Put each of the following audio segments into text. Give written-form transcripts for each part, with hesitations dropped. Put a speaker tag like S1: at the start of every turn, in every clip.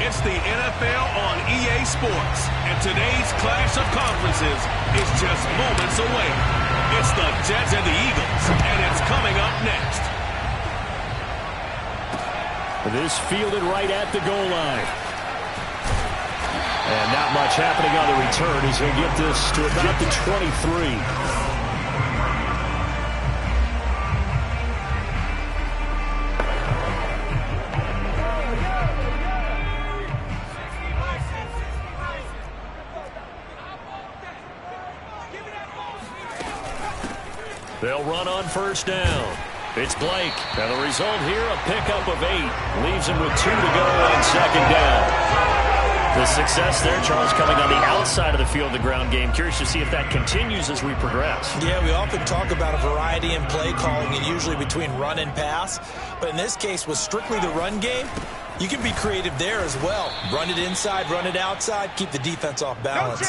S1: It's the NFL on EA Sports, and today's clash of conferences is just moments away. It's the Jets and the Eagles, and it's coming up next.
S2: This fielded right at the goal line. And not much happening on the return as he'll get this to about the 23. They'll run on first down. It's Blake. And the result here, a pickup of 8. Leaves him with 2 to go on second down. The success there, Charles, coming on the outside of the field, the ground game. Curious to see if that continues as we progress.
S3: Yeah, we often talk about a variety in play calling and usually between run and pass. But in this case, with strictly the run game, you can be creative there as well. Run it inside, run it outside, keep the defense off balance.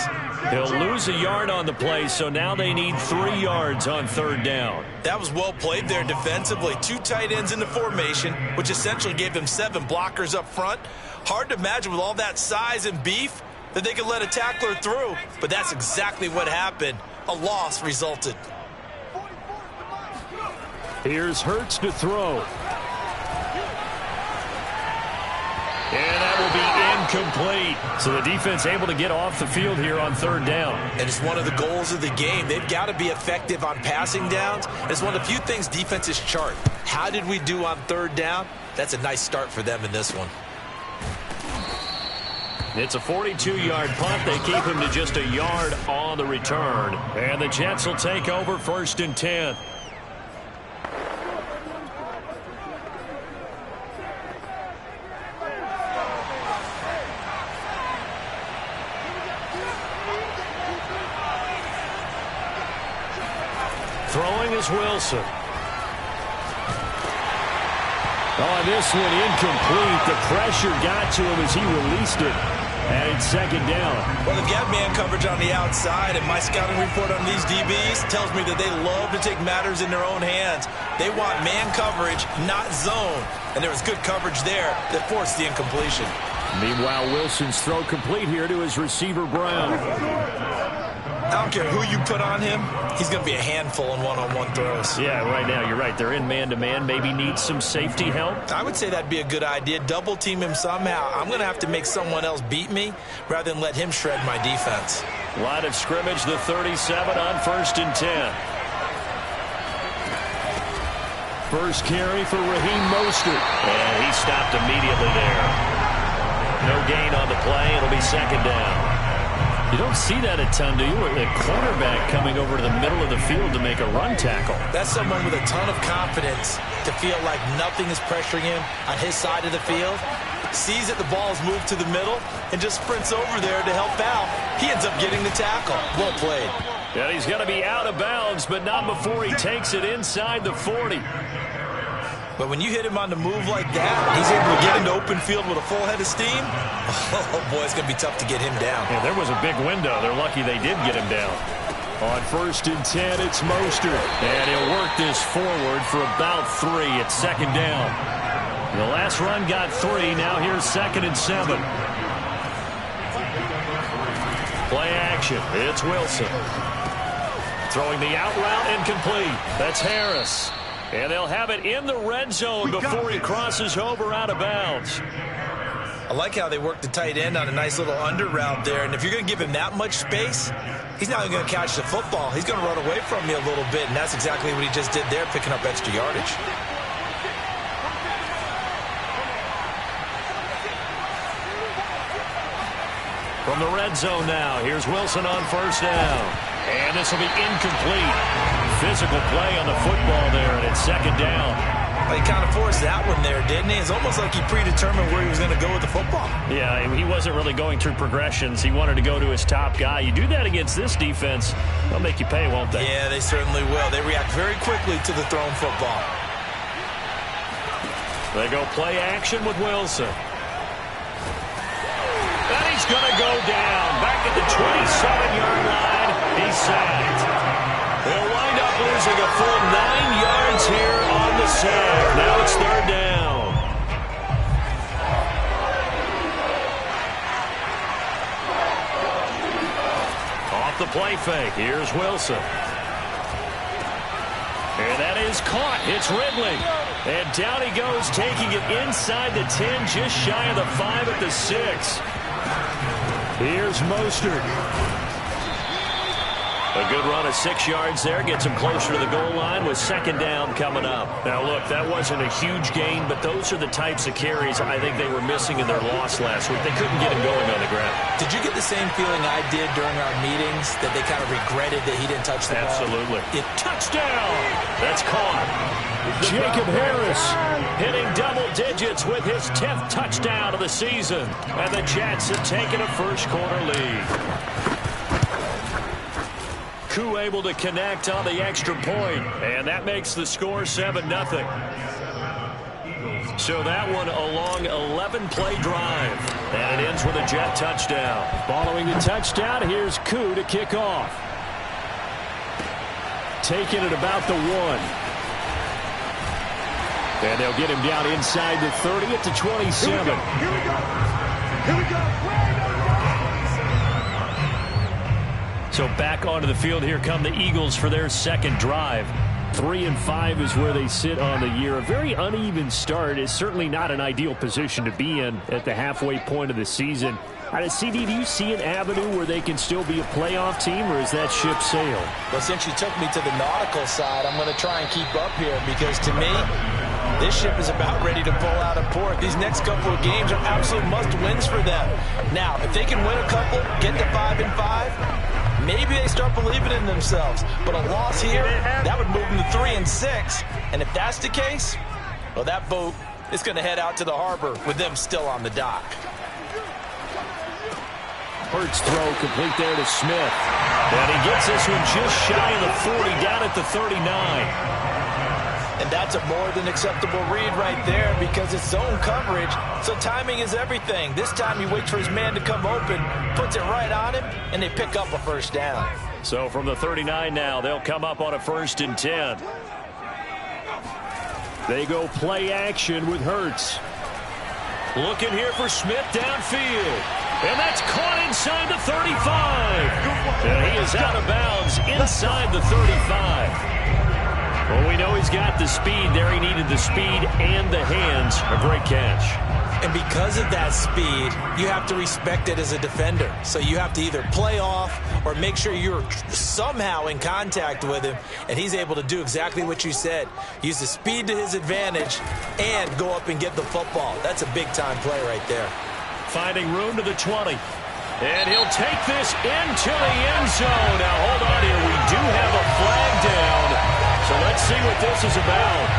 S2: They'll lose a yard on the play, so now they need 3 yards on third down.
S3: That was well played there defensively. 2 tight ends in the formation, which essentially gave them 7 blockers up front. Hard to imagine with all that size and beef that they could let a tackler through, but that's exactly what happened. A loss resulted.
S2: Here's Hurts to throw. And that will be incomplete. So the defense able to get off the field here on third down.
S3: And it's one of the goals of the game. They've got to be effective on passing downs. It's one of the few things defenses chart. How did we do on third down? That's a nice start for them in this one.
S2: It's a 42-yard punt. They keep him to just a yard on the return. And the Jets will take over first and 10. Throwing is Wilson. On this one, incomplete. The pressure got to him as he released it. And it's second down.
S3: Well, they've got man coverage on the outside, and my scouting report on these DBs tells me that they love to take matters in their own hands. They want man coverage, not zone. And there was good coverage there that forced the incompletion.
S2: Meanwhile, Wilson's throw complete here to his receiver, Brown.
S3: I don't care who you put on him, he's going to be a handful in one-on-one throws.
S2: Yeah, right now, you're right. They're in man-to-man. Maybe need some safety help.
S3: I would say that'd be a good idea. Double team him somehow. I'm going to have to make someone else beat me rather than let him shred my defense.
S2: Line of scrimmage, the 37 on first and 10. First carry for Raheem Mostert. And he stopped immediately there. No gain on the play. It'll be second down. You don't see that a ton, do you? A cornerback coming over to the middle of the field to make a run tackle.
S3: That's someone with a ton of confidence to feel like nothing is pressuring him on his side of the field. Sees that the ball is moved to the middle and just sprints over there to help out. He ends up getting the tackle. Well played.
S2: Yeah, he's going to be out of bounds, but not before he takes it inside the 40.
S3: But when you hit him on the move like that, he's able to get into open field with a full head of steam. Oh, boy, it's going to be tough to get him down.
S2: Yeah, there was a big window. They're lucky they did get him down. On first and 10, it's Mostert. And he'll work this forward for about 3. It's second down. The last run got 3. Now here's second and 7. Play action. It's Wilson. Throwing the out route incomplete. That's Harris. And they'll have it in the red zone before he crosses over out of bounds.
S3: I like how they work the tight end on a nice little under route there. And if you're going to give him that much space, he's not even going to catch the football. He's going to run away from you a little bit, and that's exactly what he just did there, picking up extra yardage.
S2: From the red zone now, here's Wilson on first down. And this will be incomplete. Physical play on the football there, and it's second down.
S3: He kind of forced that one there, didn't he? It's almost like he predetermined where he was going to go with the football.
S2: Yeah, he wasn't really going through progressions. He wanted to go to his top guy. You do that against this defense, they'll make you pay, won't they?
S3: Yeah, they certainly will. They react very quickly to the thrown football.
S2: They go play action with Wilson. And he's going to go down. Back at the 27-yard line. He's sacked. They'll wind up losing a full 9 yards here on the sack. Now it's third down. Off the play fake. Here's Wilson. And that is caught. It's Ridley. And down he goes, taking it inside the 10, just shy of the 5 at the 6. Here's Mostert. A good run of 6 yards there. Gets him closer to the goal line with second down coming up. Now, look, that wasn't a huge gain, but those are the types of carries I think they were missing in their loss last week. They couldn't get him going on the ground.
S3: Did you get the same feeling I did during our meetings, that they kind of regretted that he didn't touch the ball?
S2: Absolutely. Touchdown! That's caught. Jacob Harris hitting double digits with his 10th touchdown of the season. And the Jets have taken a first-quarter lead. Koo able to connect on the extra point, and that makes the score 7-0. So that one a long 11-play drive, and it ends with a Jet touchdown. Following the touchdown, here's Koo to kick off. Taking it about the 1. And they'll get him down inside the 30 at the 27.
S4: Here we go. Here we go.
S2: So back onto the field, here come the Eagles for their second drive. 3-5 is where they sit on the year. A very uneven start is certainly not an ideal position to be in at the halfway point of the season. CD, do you see an avenue where they can still be a playoff team, or is that ship sailed?
S3: Well, since you took me to the nautical side, I'm going to try and keep up here, because to me, this ship is about ready to pull out of port. These next couple of games are absolute must-wins for them. Now, if they can win a couple, get to 5-5, maybe they start believing in themselves. But a loss here, that would move them to 3-6. And if that's the case, well, that boat is going to head out to the harbor with them still on the dock.
S2: Hurts throw complete there to Smith. And he gets this one just shy of the 40, down at the 39.
S3: And that's a more than acceptable read right there, because it's zone coverage, so timing is everything. This time he waits for his man to come open, puts it right on him, and they pick up a first down.
S2: So from the 39 now, they'll come up on a 1st and 10. They go play action with Hurts. Looking here for Smith downfield. And that's caught inside the 35. And he is out of bounds inside the 35. Well, we know he's got the speed there. He needed the speed and the hands. A great catch.
S3: And because of that speed, you have to respect it as a defender. So you have to either play off or make sure you're somehow in contact with him. And he's able to do exactly what you said. Use the speed to his advantage and go up and get the football. That's a big-time play right there.
S2: Finding room to the 20. And he'll take this into the end zone. Now, hold on here. We do have a flag down. So let's see what this is about.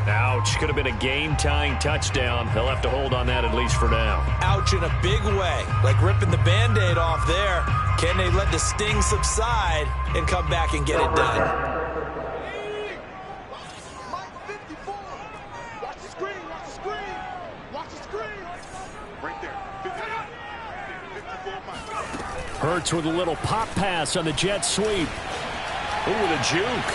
S2: Ouch. Could have been a game-tying touchdown. He'll have to hold on that at least for now.
S3: Ouch in a big way. Like ripping the Band-Aid off there. Can they let the sting subside and come back and get it done?
S2: Hurts with a little pop pass on the jet sweep. Ooh, with a juke.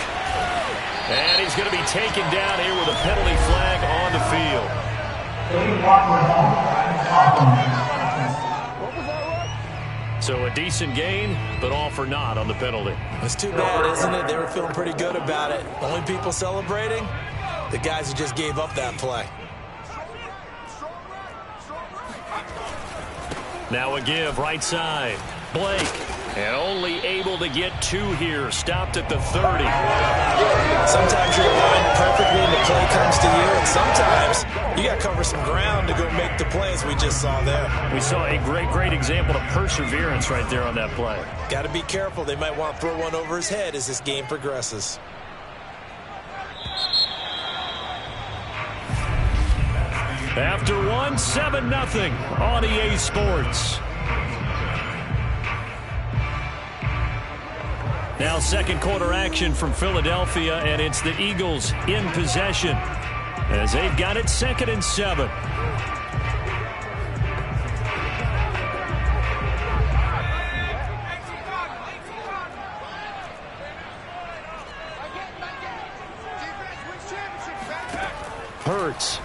S2: And he's going to be taken down here with a penalty flag on the field. So a decent gain, but all for naught on the penalty.
S3: It's too bad, isn't it? They were feeling pretty good about it. Only people celebrating, the guys who just gave up that play.
S2: Now a give right side. Blake. And only able to get 2 here. Stopped at the 30.
S3: Sometimes you're aligned perfectly and the play comes to you. And sometimes you got to cover some ground to go make the plays we just saw there.
S2: We saw a great example of perseverance right there on that play.
S3: Got to be careful. They might want to throw one over his head as this game progresses.
S2: After 1, 7-0 on EA Sports. Now second quarter action from Philadelphia, and it's the Eagles in possession as they've got it 2nd and 7. Hurts.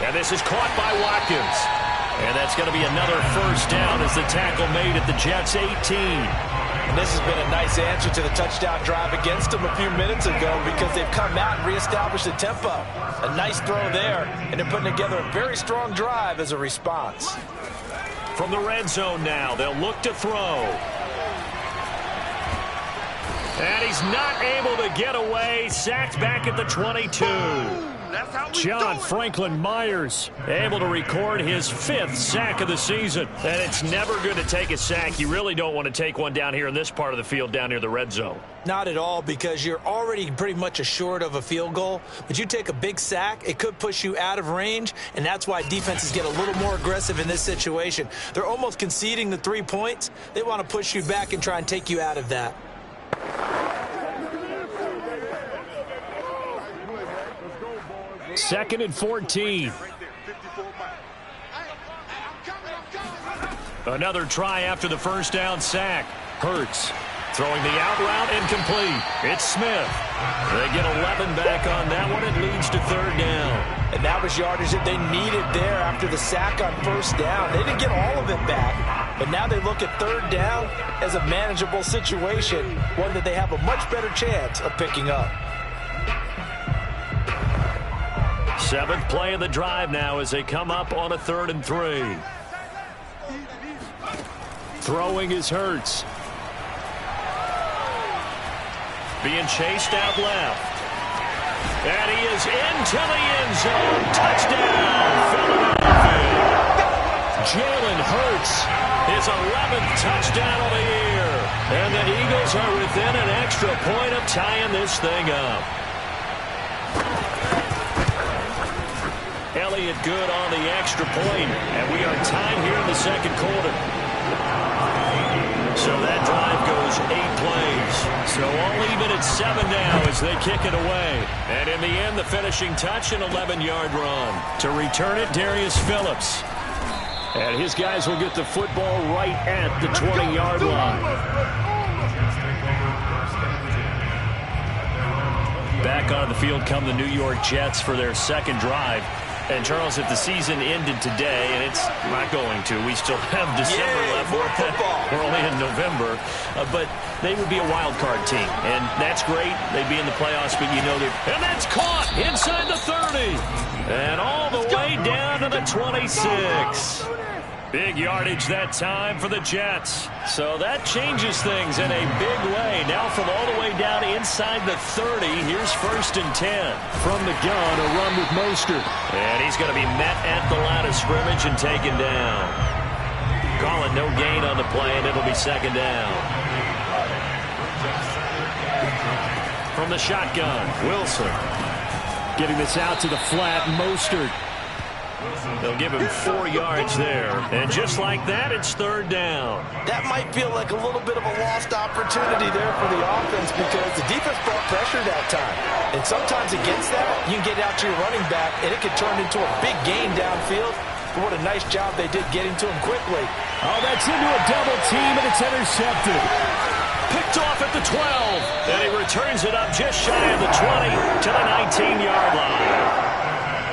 S2: And this is caught by Watkins. And that's going to be another first down as the tackle made at the Jets' 18.
S3: And this has been a nice answer to the touchdown drive against them a few minutes ago because they've come out and reestablished the tempo. A nice throw there, and they're putting together a very strong drive as a response.
S2: From the red zone now, they'll look to throw. And he's not able to get away. Sacked back at the 22. John Franklin Myers able to record his 5th sack of the season. And it's never good to take a sack. You really don't want to take one down here in this part of the field down near the red zone.
S3: Not at all, because you're already pretty much assured of a field goal. But you take a big sack, it could push you out of range, and that's why defenses get a little more aggressive in this situation. They're almost conceding the 3 points. They want to push you back and try and take you out of that.
S2: Second and 14. Another try after the first down sack. Hurts throwing the out route incomplete. It's Smith. They get 11 back on that one. It leads to 3rd down.
S3: And that was yardage that they needed there after the sack on first down. They didn't get all of it back, but now they look at 3rd down as a manageable situation, one that they have a much better chance of picking up.
S2: 7th play of the drive now as they come up on a 3rd and 3. Throwing is Hurts. Being chased out left. And he is into the end zone. Touchdown, Philadelphia. Jalen Hurts, his 11th touchdown of the year. And the Eagles are within an extra point of tying this thing up. Elliott good on the extra point, and we are tied here in the second quarter. So that drive goes 8 plays. So all even at 7 now as they kick it away. And in the end, the finishing touch, an 11-yard run. To return it, Darius Phillips. And his guys will get the football right at the 20-yard line. Back on the field come the New York Jets for their second drive. And, Charles, if the season ended today, and it's not going to, we still have December left.
S3: More football.
S2: We're only in November. But they would be a wild card team. And that's great. They'd be in the playoffs, but you know they're... And that's caught inside the 30. And all the way down to the 26. Big yardage that time for the Jets. So that changes things in a big way. Now from all the way down inside the 30, here's 1st and 10. From the gun, a run with Mostert. And he's going to be met at the line of scrimmage and taken down. Call it no gain on the play, and it'll be 2nd down. From the shotgun, Wilson. Getting this out to the flat, Mostert. They'll give him 4 yards there. And just like that, it's 3rd down.
S3: That might feel like a little bit of a lost opportunity there for the offense because the defense brought pressure that time. And sometimes against that, you can get out to your running back, and it could turn into a big gain downfield. But what a nice job they did getting to him quickly.
S2: Oh, that's into a double team, and it's intercepted. Picked off at the 12. And he returns it up just shy of the 20 to the 19-yard line.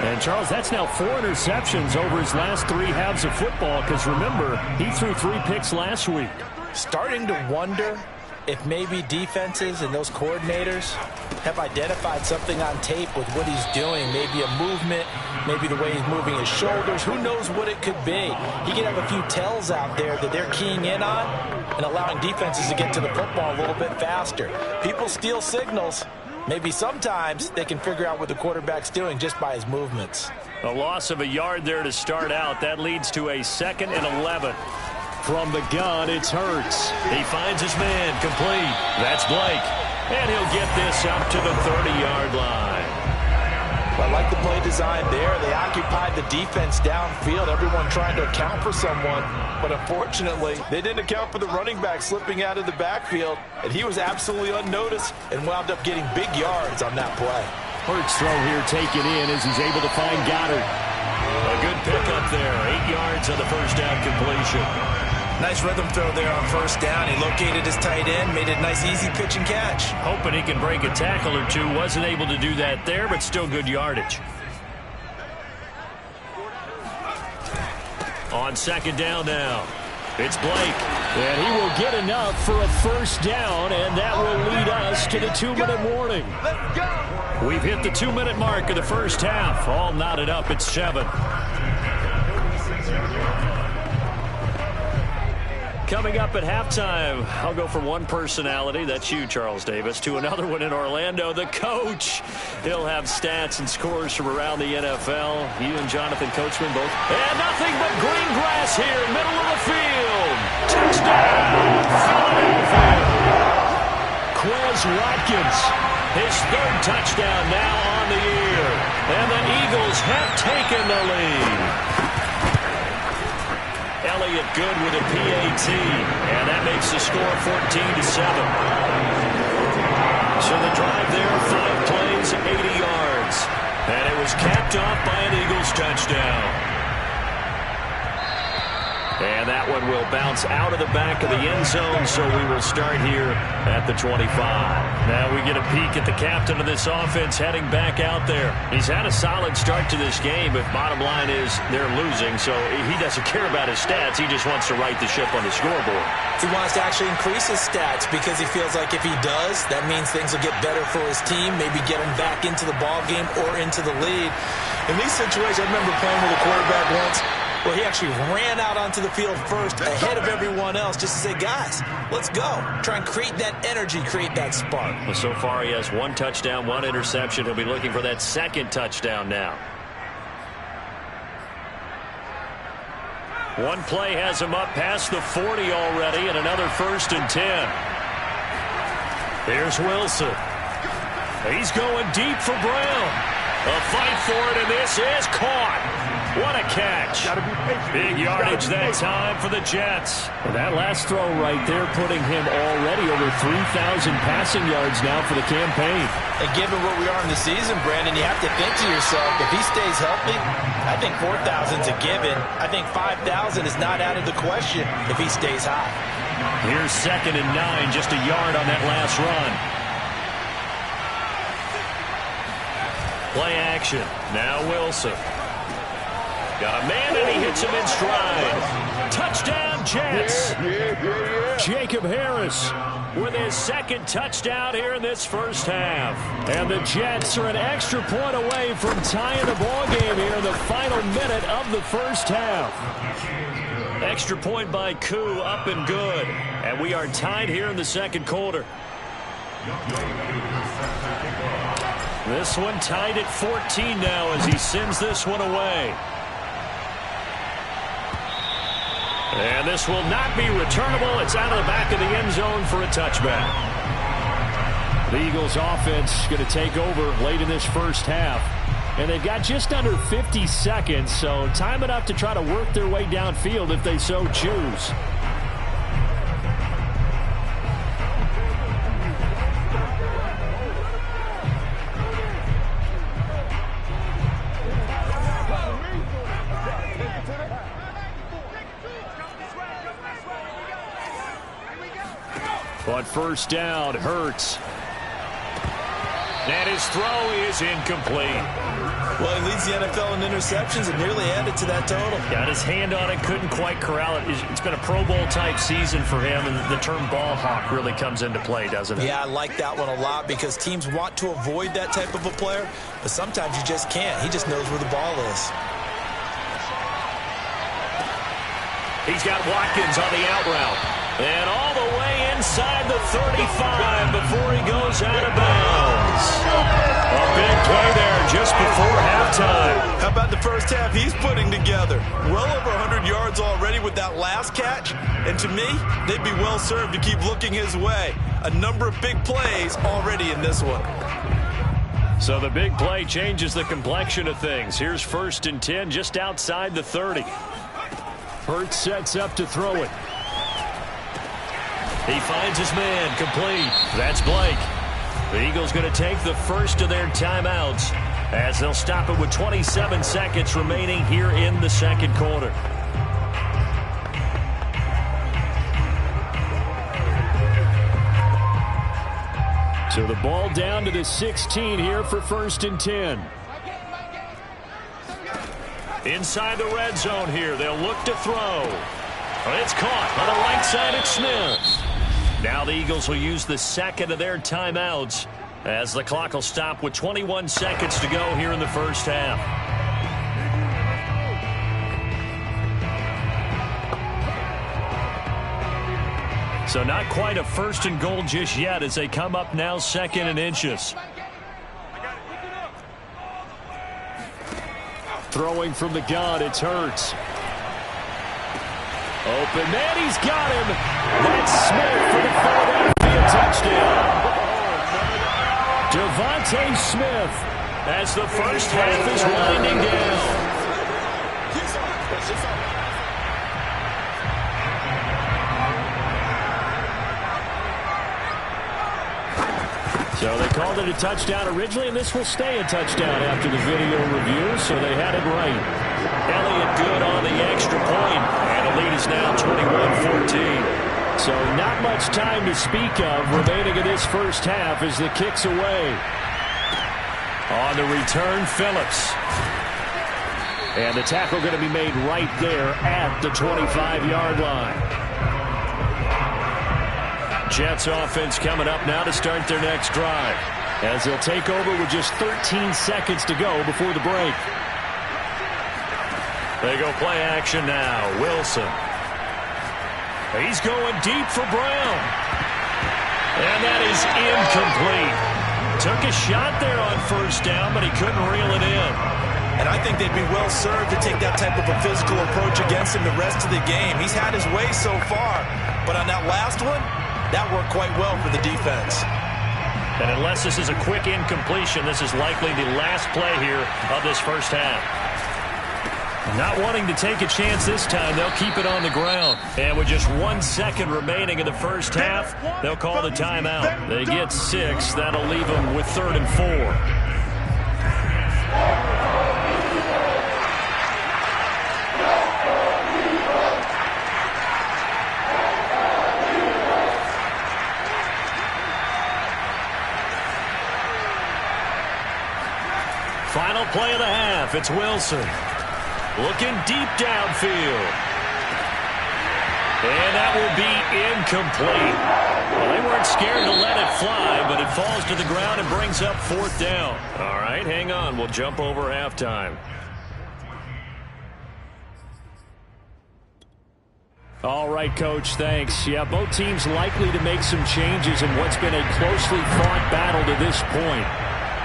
S2: And, Charles, that's now 4 interceptions over his last 3 halves of football because, remember, he threw 3 picks last week.
S3: Starting to wonder if maybe defenses and those coordinators have identified something on tape with what he's doing. Maybe a movement, maybe the way he's moving his shoulders. Who knows what it could be? He could have a few tells out there that they're keying in on and allowing defenses to get to the football a little bit faster. People steal signals. Maybe sometimes they can figure out what the quarterback's doing just by his movements.
S2: A loss of a yard there to start out. That leads to a 2nd and 11. From the gun, it's Hurts. He finds his man, complete. That's Blake. And he'll get this up to the 30-yard line.
S3: I like the play design there. They occupied the defense downfield, everyone trying to account for someone. But unfortunately, they didn't account for the running back slipping out of the backfield. And he was absolutely unnoticed and wound up getting big yards on that play.
S2: Hurts throw here taken in as he's able to find Goddard. A good pickup there. 8 yards on the first down completion.
S3: Nice rhythm throw there on first down. He located his tight end, made it a nice easy pitch and catch.
S2: Hoping he can break a tackle or two. Wasn't able to do that there, but still good yardage. On 2nd down now, it's Blake. And he will get enough for a first down, and that will lead us to the 2-minute warning.
S4: Let's go.
S2: We've hit the 2-minute mark of the first half. All knotted up at 7. Coming up at halftime, I'll go from one personality, that's you, Charles Davis, to another one in Orlando, the coach. He'll have stats and scores from around the NFL. You and Jonathan Coachman both. And nothing but green grass here, middle of the field. Touchdown, Philadelphia. Quez Watkins, his 3rd touchdown now on the year. And the Eagles have taken the lead. Elliott good with a PAT, and that makes the score 14-7. So the drive there, 5 plays, 80 yards. And it was capped off by an Eagles touchdown. And that one will bounce out of the back of the end zone, so we will start here at the 25. Now we get a peek at the captain of this offense heading back out there. He's had a solid start to this game, but bottom line is they're losing, so he doesn't care about his stats. He just wants to right the ship on the scoreboard.
S3: He wants to actually increase his stats because he feels like if he does, that means things will get better for his team, maybe get him back into the ball game or into the lead. In these situations, I remember playing with a quarterback once where he actually ran out onto the field first ahead of everyone else just to say, guys, let's go. Try and create that energy, create that spark.
S2: Well, so far he has 1 touchdown, 1 interception. He'll be looking for that 2nd touchdown now. One play has him up past the 40 already, and another 1st and 10. Here's Wilson. He's going deep for Brown. A fight for it, and this is caught. What a catch. Big yardage that time for the Jets. And that last throw right there putting him already over 3,000 passing yards now for the campaign.
S3: And given where we are in the season, Brandon, you have to think to yourself, if he stays healthy, I think 4,000 is a given. I think 5,000 is not out of the question if he stays high.
S2: Here's 2nd and 9, just a yard on that last run. Play action. Now Wilson. Got a man, and he hits him in stride. Touchdown, Jets. Jacob Harris with his 2nd touchdown here in this first half. And the Jets are an extra point away from tying the ball game here in the final minute of the first half. Extra point by Koo, up and good. And we are tied here in the 2nd quarter. This one tied at 14 now as he sends this one away. And this will not be returnable. It's out of the back of the end zone for a touchback. The Eagles offense going to take over late in this first half. And they've got just under 50 seconds, so time enough to try to work their way downfield if they so choose. On first down, Hurts. And his throw is incomplete.
S3: Well, he leads the NFL in interceptions and nearly added to that total.
S2: Got his hand on it, couldn't quite corral it. It's been a Pro Bowl-type season for him, and the term ball hawk really comes into play, doesn't it?
S3: Yeah, I like that one a lot because teams want to avoid that type of a player, but sometimes you just can't. He just knows where the ball is.
S2: He's got Watkins on the out route. And all the way inside the 35 before he goes out of bounds. A big play there just before halftime.
S3: How about the first half he's putting together? Well over 100 yards already with that last catch. And to me, they'd be well served to keep looking his way. A number of big plays already in this one.
S2: So the big play changes the complexion of things. Here's 1st and 10 just outside the 30. Hurts sets up to throw it. He finds his man, complete. That's Blake. The Eagles going to take the first of their timeouts as they'll stop it with 27 seconds remaining here in the second quarter. So the ball down to the 16 here for 1st and 10. Inside the red zone here, they'll look to throw. It's caught on the right side of Smith. Now the Eagles will use the second of their timeouts as the clock will stop with 21 seconds to go here in the first half. So not quite a 1st and goal just yet as they come up now 2nd and inches. Throwing from the gun, it's Hurts. Open man, he's got him. That's Smith for the Philadelphia touchdown. Devontae Smith as the first half is winding down. So they called it a touchdown originally, and this will stay a touchdown after the video review, so they had it right. Elliott good on the extra point, and the lead is now 21-14. So not much time to speak of remaining in this first half as the kick's away. On the return, Phillips. And the tackle going to be made right there at the 25-yard line. Jets offense coming up now to start their next drive as they'll take over with just 13 seconds to go before the break. They go play action now. Wilson. He's going deep for Brown. And that is incomplete. Took a shot there on 1st down, but he couldn't reel it in.
S3: And I think they'd be well served to take that type of a physical approach against him the rest of the game. He's had his way so far, but on that last one, that worked quite well for the defense.
S2: And unless this is a quick incompletion, this is likely the last play here of this first half. Not wanting to take a chance this time, they'll keep it on the ground. And with just 1 second remaining in the first half, they'll call the timeout. They get 6. That'll leave them with 3rd and 4. Final play of the half. It's Wilson. Looking deep downfield. And that will be incomplete. Well, they weren't scared to let it fly, but it falls to the ground and brings up 4th down. All right, hang on. We'll jump over halftime. All right, Coach, thanks. Yeah, both teams likely to make some changes in what's been a closely fought battle to this point.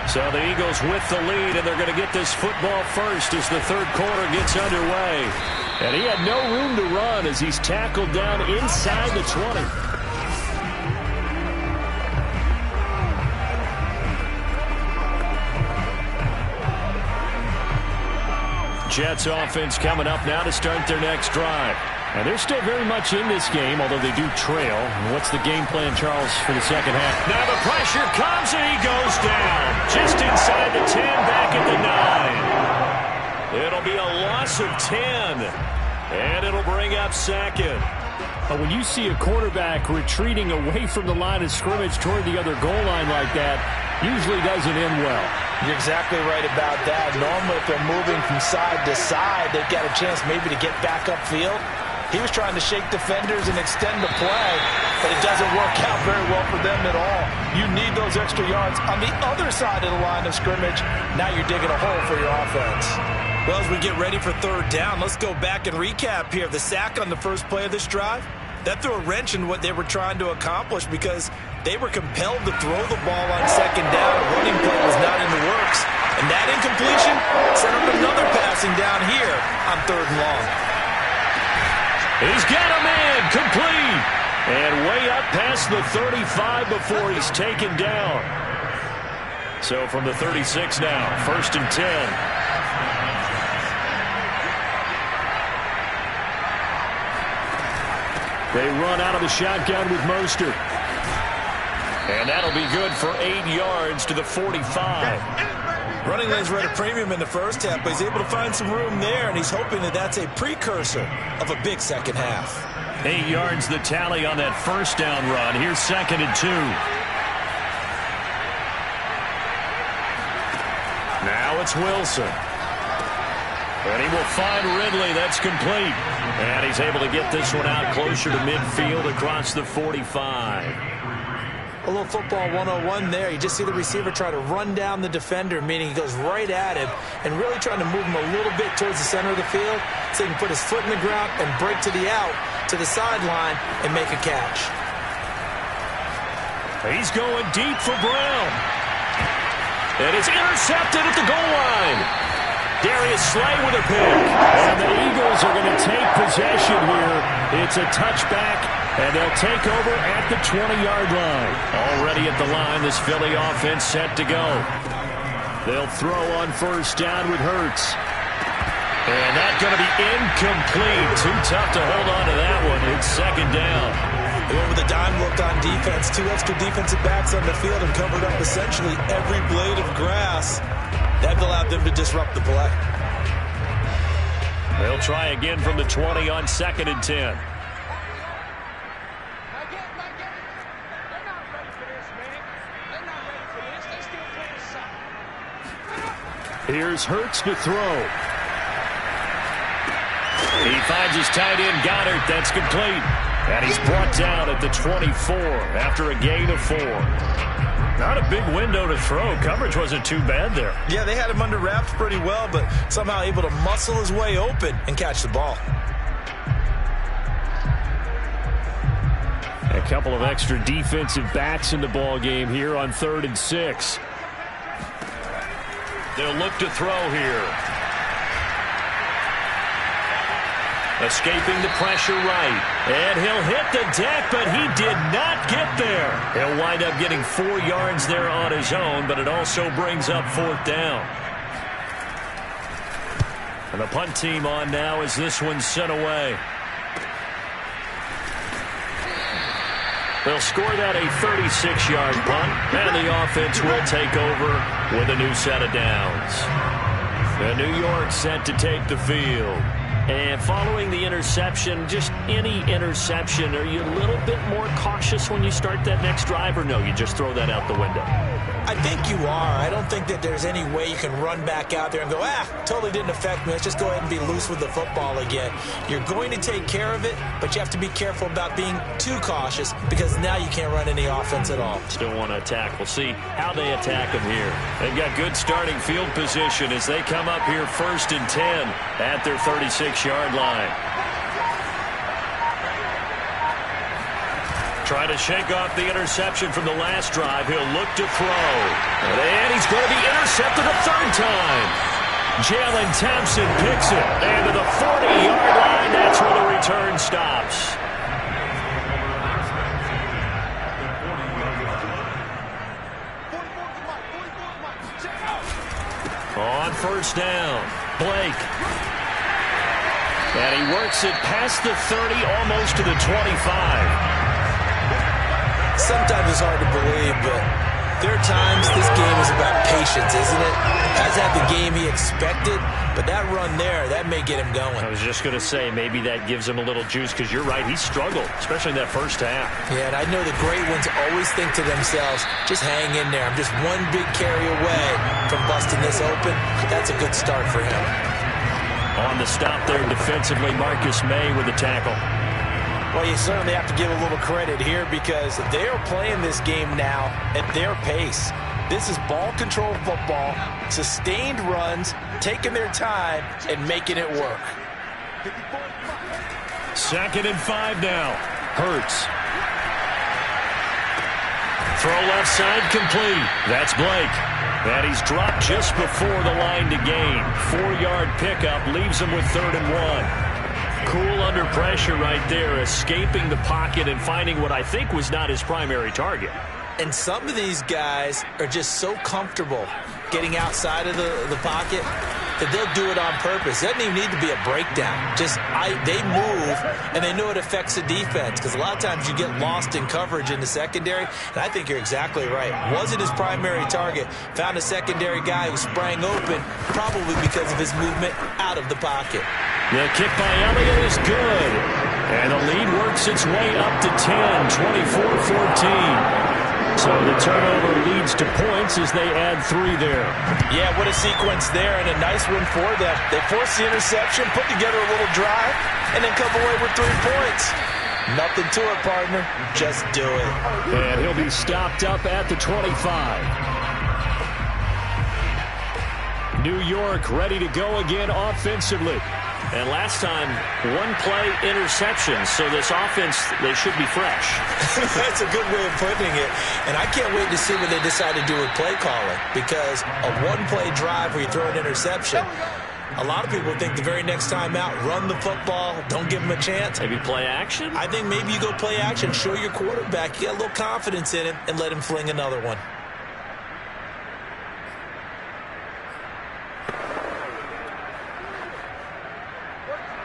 S2: So the Eagles with the lead, and they're going to get this football first as the third quarter gets underway. And he had no room to run as he's tackled down inside the 20. Jets offense coming up now to start their next drive. And they're still very much in this game, although they do trail. And what's the game plan, Charles, for the second half? Now the pressure comes, and he goes down. Just inside the 10, back at the 9. It'll be a loss of 10, and it'll bring up 2nd. When you see a quarterback retreating away from the line of scrimmage toward the other goal line like that, usually doesn't end well.
S3: You're exactly right about that. Normally, if they're moving from side to side, they've got a chance maybe to get back upfield. He was trying to shake defenders and extend the play, but it doesn't work out very well for them at all. You need those extra yards on the other side of the line of scrimmage. Now you're digging a hole for your offense. Well, as we get ready for third down, let's go back and recap here. The sack on the first play of this drive, that threw a wrench in what they were trying to accomplish because they were compelled to throw the ball on second down. A running play was not in the works. And that incompletion set up another passing down here on third and long.
S2: He's got a man complete. And way up past the 35 before he's taken down. So from the 36 now, 1st and 10. They run out of the shotgun with Mostert. And that'll be good for 8 yards to the 45.
S3: Running lanes were at a premium in the first half, but he's able to find some room there, and he's hoping that that's a precursor of a big second half.
S2: 8 yards the tally on that first down run. Here's 2nd and 2. Now it's Wilson. And he will find Ridley. That's complete. And he's able to get this one out closer to midfield across the 45.
S3: A little football 101 there. You just see the receiver try to run down the defender, meaning he goes right at him and really trying to move him a little bit towards the center of the field so he can put his foot in the ground and break to the out, to the sideline, and make a catch.
S2: He's going deep for Brown. And it's intercepted at the goal line. Darius Slay with a pick. And the Eagles are going to take possession here. It's a touchback, and they'll take over at the 20-yard line. Already at the line, this Philly offense set to go. They'll throw on first down with Hurts. And that's going to be incomplete. Too tough to hold on to that one. It's 2nd down.
S3: They went with a dime look on defense. 2 extra defensive backs on the field and covered up essentially every blade of grass. That allowed them to disrupt the play.
S2: They'll try again from the 20 on 2nd and 10. Here's Hurts to throw. He finds his tight end, Goddard. That's complete. And he's brought down at the 24 after a gain of 4. Not a big window to throw. Coverage wasn't too bad there.
S3: Yeah, they had him under wraps pretty well, but somehow able to muscle his way open and catch the ball.
S2: A couple of extra defensive backs in the ball game here on 3rd and 6. They'll look to throw here. Escaping the pressure right. And he'll hit the deck, but he did not get there. He'll wind up getting 4 yards there on his own, but it also brings up 4th down. And the punt team on now as this one's sent away. They'll score that a 36-yard punt, and the offense will take over with a new set of downs. The New York set to take the field. And following the interception, just any interception, are you a little bit more cautious when you start that next drive, or no, you just throw that out the window?
S3: I think you are. I don't think that there's any way you can run back out there and go, totally didn't affect me. Let's just go ahead and be loose with the football again. You're going to take care of it, but you have to be careful about being too cautious because now you can't run any offense at all.
S2: Still want to attack. We'll see how they attack them here. They've got good starting field position as they come up here 1st and 10 at their 36-yard line. Trying to shake off the interception from the last drive. He'll look to throw. And he's going to be intercepted a 3rd time. Jalen Thompson picks it. And to the 40-yard line, that's where the return stops. On first down, Blake. And he works it past the 30, almost to the 25.
S3: Sometimes it's hard to believe, but There are times this game is about patience, isn't it? Hasn't had the game he expected, but that run there, that may get him going.
S2: I was just going to say, maybe that gives him a little juice, because you're right, he struggled, especially in that first half.
S3: Yeah, and I know the great ones always think to themselves, just hang in there. I'm just one big carry away from busting this open. That's a good start for him.
S2: On the stop there defensively, Marcus May with the tackle.
S3: Well, you certainly have to give a little credit here because they are playing this game now at their pace. This is ball control football, sustained runs, taking their time, and making it work.
S2: 2nd and 5 now. Hurts. Throw left side complete. That's Blake. And he's dropped just before the line to gain. 4-yard pickup leaves him with 3rd and 1. Cool under pressure right there, escaping the pocket and finding what I think was not his primary target.
S3: And some of these guys are just so comfortable getting outside of the pocket that they'll do it on purpose. It doesn't even need to be a breakdown. They move, and they know it affects the defense because a lot of times you get lost in coverage in the secondary, and I think you're exactly right. Wasn't his primary target. Found a secondary guy who sprang open, probably because of his movement out of the pocket.
S2: The kick by Elliott is good. And the lead works its way up to 10, 24-14. So the turnover leads to points as they add 3 there.
S3: Yeah, what a sequence there, and a nice one for them. They force the interception, put together a little drive, and then come away with 3 points. Nothing to it, partner. Just do it.
S2: And he'll be stopped up at the 25. New York ready to go again offensively. And last time, 1-play interception. So this offense, they should be fresh.
S3: That's a good way of putting it. And I can't wait to see what they decide to do with play calling. Because a 1-play drive where you throw an interception, a lot of people think the very next time out, run the football, don't give them a chance.
S2: Maybe play action?
S3: I think maybe you go play action, show your quarterback, you got a little confidence in him, and let him fling another one.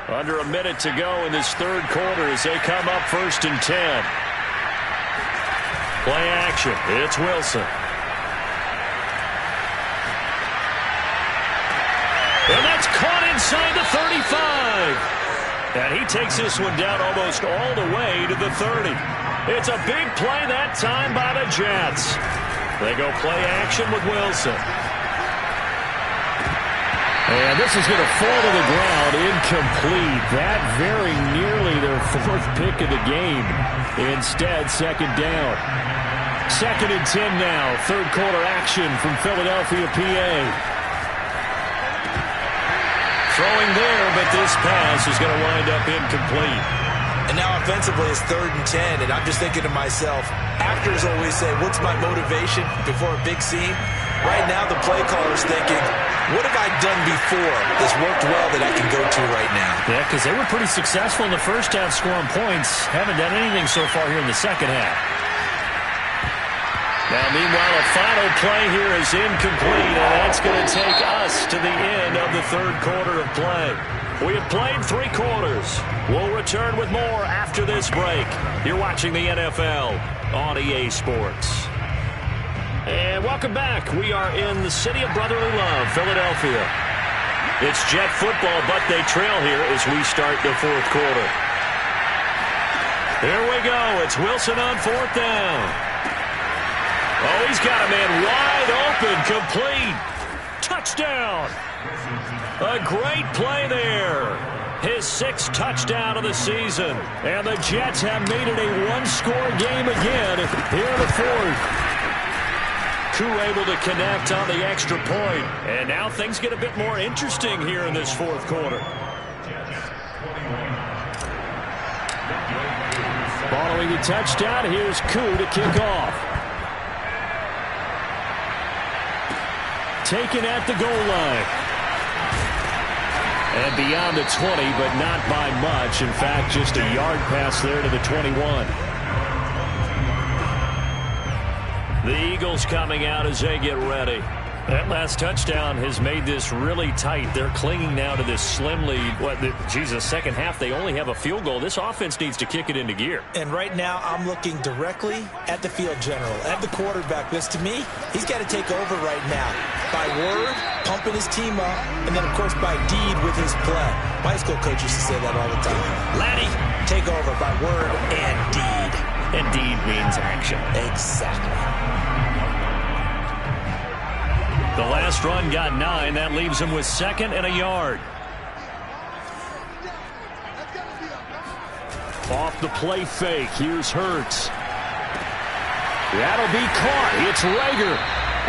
S2: Under a minute to go in this 3rd quarter as they come up 1st and 10. Play action. It's Wilson. And that's caught inside the 35. And he takes this one down almost all the way to the 30. It's a big play that time by the Jets. They go play action with Wilson. And this is going to fall to the ground, incomplete. That very nearly their 4th pick of the game. Instead, 2nd down. 2nd and 10 now. 3rd quarter action from Philadelphia, PA. Throwing there, but this pass is going to wind up incomplete.
S3: And now offensively it's 3rd and 10, and I'm just thinking to myself, actors always say, what's my motivation before a big scene? Right now the play caller's thinking, what have I done before that's worked well that I can go to right now?
S2: Yeah, because they were pretty successful in the first half scoring points. Haven't done anything so far here in the second half. Now, meanwhile, a final play here is incomplete, and that's going to take us to the end of the 3rd quarter of play. We have played 3 quarters. We'll return with more after this break. You're watching the NFL on EA Sports. And welcome back. We are in the city of brotherly love, Philadelphia. It's Jet football, but they trail here as we start the 4th quarter. Here we go. It's Wilson on 4th down. Oh, he's got a man wide open, complete. Touchdown. A great play there. His 6th touchdown of the season. And the Jets have made it a 1-score game again here in the 4th. Koo able to connect on the extra point. And now things get a bit more interesting here in this 4th quarter. Following the touchdown, here's Koo to kick off. Taken at the goal line. And beyond the 20, but not by much. In fact, just a yard pass there to the 21. The Eagles coming out as they get ready. That last touchdown has made this really tight. They're clinging now to this slim lead. Second half, they only have a field goal. This offense needs to kick it into gear.
S3: And right now, I'm looking directly at the field general, at the quarterback. Because to me, he's got to take over right now. By word, pumping his team up, and then, of course, by deed with his play. My high school coach used to say that all the time. Laddie, take over by word and deed.
S2: And deed means action.
S3: Exactly.
S2: The last run got 9. That leaves him with 2nd and a yard. Off the play fake. Here's Hurts. That'll be caught. It's Rager.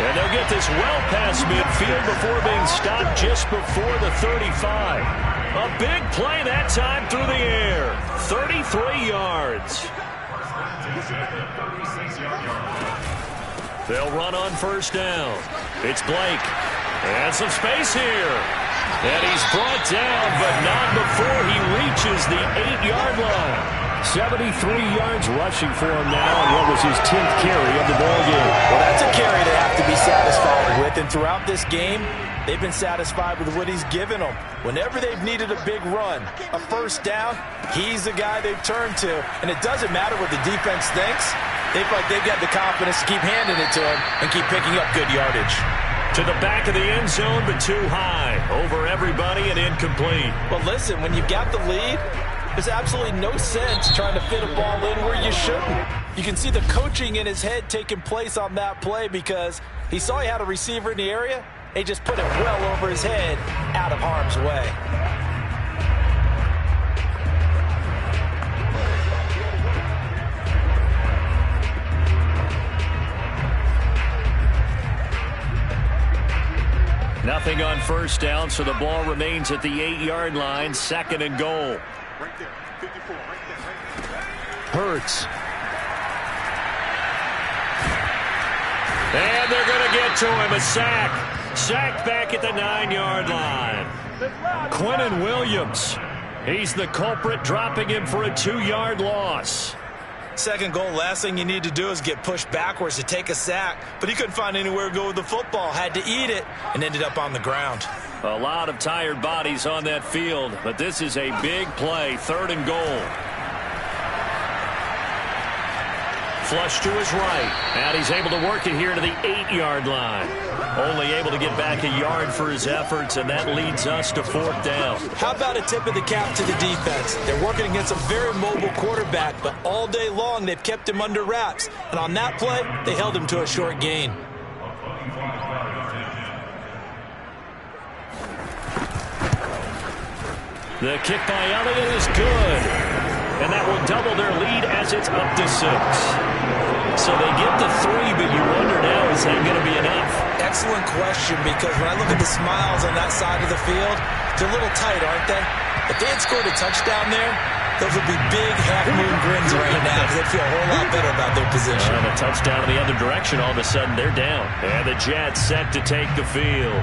S2: And they'll get this well past midfield before being stopped just before the 35. A big play that time through the air. 33 yards. They'll run on first down. It's Blake. And some space here. And he's brought down, but not before he reaches the 8-yard line. 73 yards rushing for him now, and what was his 10th carry of the ballgame.
S3: Well, that's a carry they have to be satisfied with, and throughout this game, they've been satisfied with what he's given them. Whenever they've needed a big run, a first down, he's the guy they've turned to. And it doesn't matter what the defense thinks. They feel like they've got the confidence to keep handing it to him and keep picking up good yardage.
S2: To the back of the end zone, but too high. Over everybody and incomplete.
S3: Well, listen, when you've got the lead, there's absolutely no sense trying to fit a ball in where you shouldn't. You can see the coaching in his head taking place on that play because he saw he had a receiver in the area. He just put it well over his head, out of harm's way.
S2: Nothing on first down, so the ball remains at the 8-yard line, 2nd and goal.
S4: Right there, 54, right there.
S2: Hurts. And they're going to get to him, a sack. Sacked back at the 9-yard line. Quinnen Williams. He's the culprit, dropping him for a 2-yard loss.
S3: Second goal, last thing you need to do is get pushed backwards to take a sack. But he couldn't find anywhere to go with the football. Had to eat it and ended up on the ground.
S2: A lot of tired bodies on that field, but this is a big play, 3rd and goal. Flush to his right, and he's able to work it here to the 8-yard line. Only able to get back a yard for his efforts, and that leads us to 4th down.
S3: How about a tip of the cap to the defense? They're working against a very mobile quarterback, but all day long they've kept him under wraps. And on that play, they held him to a short gain.
S2: The kick by Elliott is good. And that will double their lead as it's up to 6. So they get the 3, but you wonder now, is that going to be enough?
S3: Excellent question, because when I look at the smiles on that side of the field, they're a little tight, aren't they? If they had scored a touchdown there, those would be big half-moon grins right now because they'd feel a whole lot better about their position.
S2: And a touchdown in the other direction, all of a sudden they're down. And the Jets set to take the field.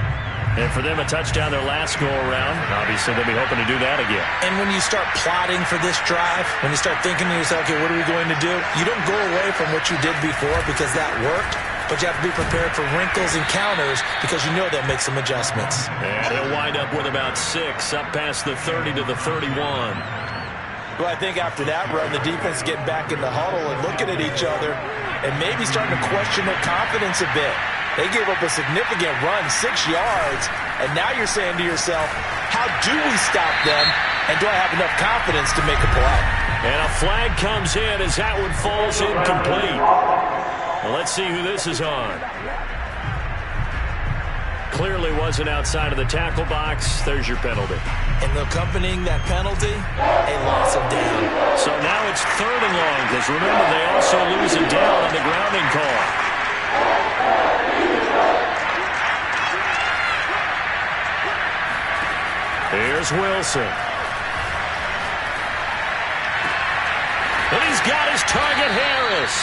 S2: And for them, a touchdown their last go-around. Obviously, they'll be hoping to do that again.
S3: And when you start plotting for this drive, when you start thinking to yourself, okay, what are we going to do? You don't go away from what you did before because that worked, but you have to be prepared for wrinkles and counters because you know they'll make some adjustments.
S2: And they'll wind up with about 6, up past the 30 to the 31.
S3: Well, I think after that run, the defense getting back in the huddle and looking at each other and maybe starting to question their confidence a bit. They gave up a significant run, 6 yards, and now you're saying to yourself, how do we stop them, and do I have enough confidence to make a play?
S2: And a flag comes in as that one falls incomplete. Well, let's see who this is on. Clearly wasn't outside of the tackle box. There's your penalty.
S3: And accompanying that penalty, a loss of down.
S2: So now it's 3rd and long, because remember, they also lose a down on the grounding call. Here's Wilson. And he's got his target, Harris.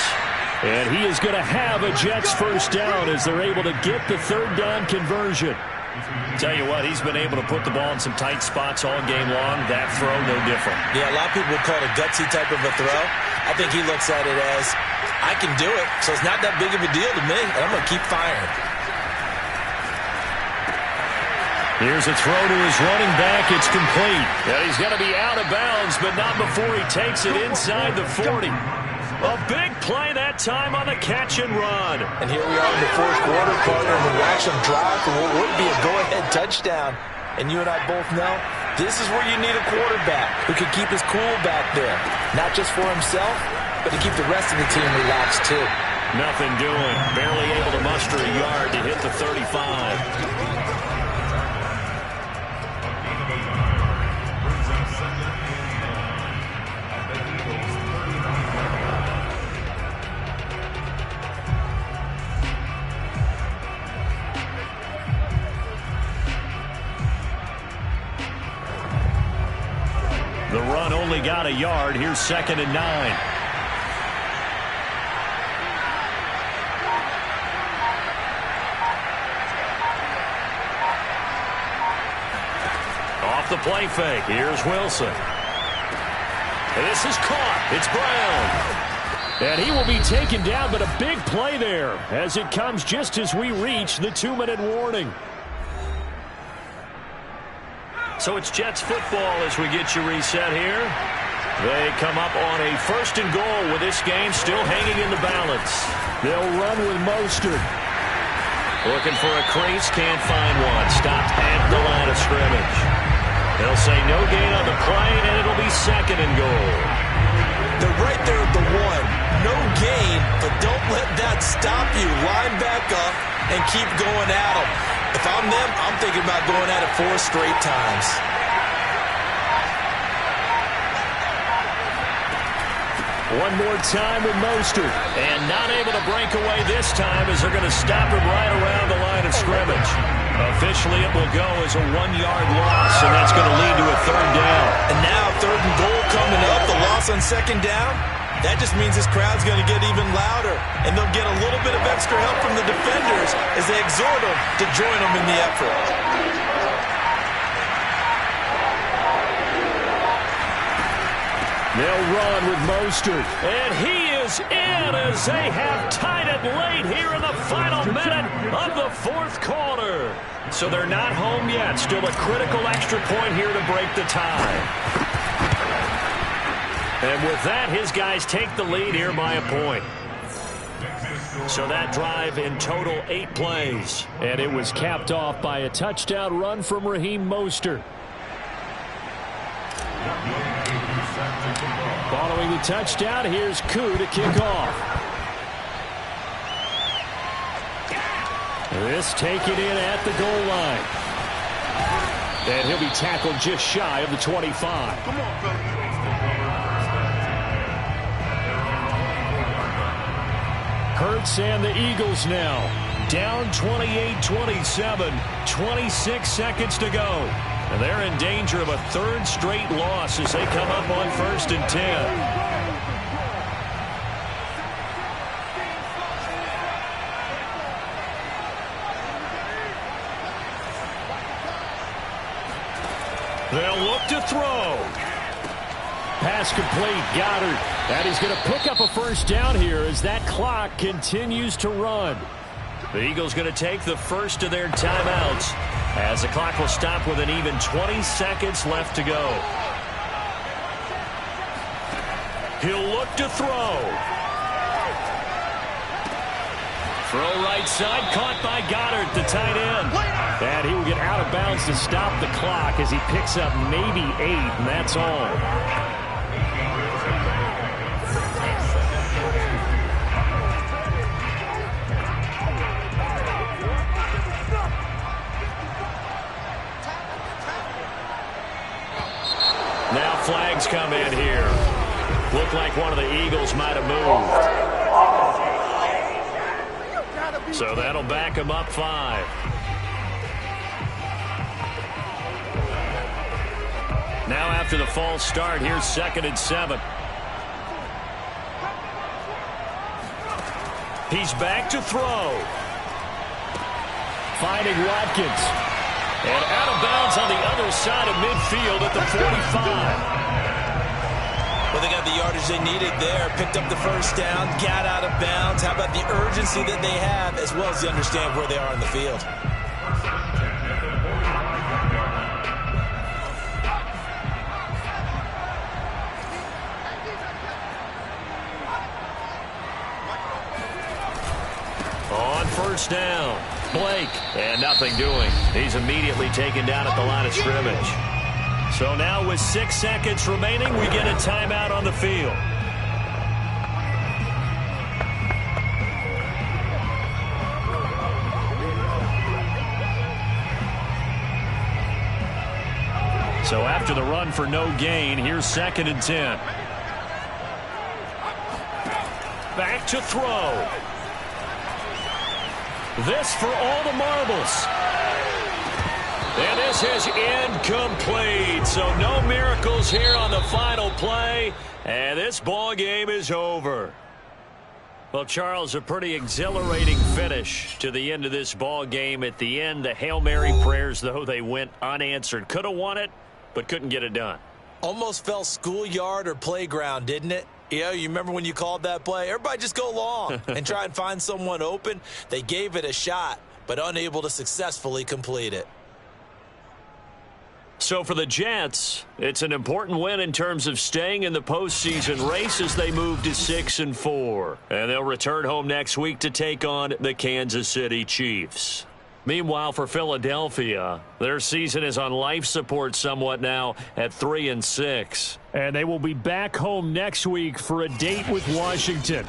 S2: And he is going to have a Jets first down as they're able to get the 3rd down conversion. Tell you what, he's been able to put the ball in some tight spots all game long. That throw, no different.
S3: Yeah, a lot of people would call it a gutsy type of a throw. I think he looks at it as, I can do it, so it's not that big of a deal to me, and I'm going to keep firing.
S2: Here's a throw to his running back. It's complete. And he's going to be out of bounds, but not before he takes it inside the 40. A big play that time on the catch and run.
S3: And here we are in the fourth quarter, partner, and we watch them drive for what would be a go-ahead touchdown. And you and I both know this is where you need a quarterback who can keep his cool back there. Not just for himself, but to keep the rest of the team relaxed too.
S2: Nothing doing. Barely able to muster a yard to hit the 35. The run only got a yard. Here's 2nd and 9. Off the play fake. Here's Wilson. And this is caught. It's Brown. And he will be taken down, but a big play there as it comes just as we reach the 2-minute warning. So it's Jets football as we get you reset here. They come up on a 1st and goal with this game still hanging in the balance. They'll run with Mostert. Looking for a crease, can't find one. Stopped at the line of scrimmage. They'll say no gain on the play, and it'll be 2nd and goal.
S3: They're right there at the 1. No gain, but don't let that stop you. Line back up and keep going at them. If I'm them, I'm thinking about going at it 4 straight times.
S2: One more time with Mostert. And not able to break away this time as they're going to stop him right around the line of scrimmage. Officially, it will go as a 1-yard loss, and that's going to lead to a 3rd down.
S3: And now 3rd and goal coming up. The loss on 2nd down. That just means this crowd's going to get even louder, and they'll get a little bit of extra help from the defenders as they exhort them to join them in the effort.
S2: They'll run with Mostert, and he is in as they have tied it late here in the final minute of the 4th quarter. So they're not home yet. Still a critical extra point here to break the tie. And with that, his guys take the lead here by a point. So that drive in total 8 plays. And it was capped off by a touchdown run from Raheem Mostert. Following the touchdown, here's Koo to kick off. This taken in at the goal line. And he'll be tackled just shy of the 25.
S4: Come on, fellas.
S2: Hurts and the Eagles now down 28-27, 26 seconds to go. And they're in danger of a 3rd straight loss as they come up on 1st and 10. They'll look to throw. Pass complete, Goddard. And he's going to pick up a 1st down here as that clock continues to run. The Eagles going to take the first of their timeouts as the clock will stop with an even 20 seconds left to go. He'll look to throw. Throw right side, caught by Goddard, the tight end. And he will get out of bounds to stop the clock as he picks up maybe 8, and that's all. Now flags come in here. Looked like one of the Eagles might have moved. So that'll back him up 5. Now after the false start, here's 2nd and 7. He's back to throw. Finding Watkins. And out of bounds on the other side of midfield at the 45.
S3: Well, they got the yardage they needed there. Picked up the 1st down, got out of bounds. How about the urgency that they have, as well as they understand where they are in the field?
S2: first down. Blake, and nothing doing. He's immediately taken down at the line of scrimmage. So now with 6 seconds remaining, we get a timeout on the field. So after the run for no gain, here's 2nd and 10. Back to throw. This for all the marbles. And this is incomplete. So no miracles here on the final play. And this ball game is over. Well, Charles, a pretty exhilarating finish to the end of this ball game. At the end, the Hail Mary prayers, though, they went unanswered. Could have won it, but couldn't get it done.
S3: Almost felt schoolyard or playground, didn't it? Yeah, you remember when you called that play? Everybody just go long and try and find someone open. They gave it a shot, but unable to successfully complete it.
S2: So for the Jets, it's an important win in terms of staying in the postseason race as they move to 6-4. And they'll return home next week to take on the Kansas City Chiefs. Meanwhile, for Philadelphia, their season is on life support somewhat now at 3-6. And they will be back home next week for a date with Washington.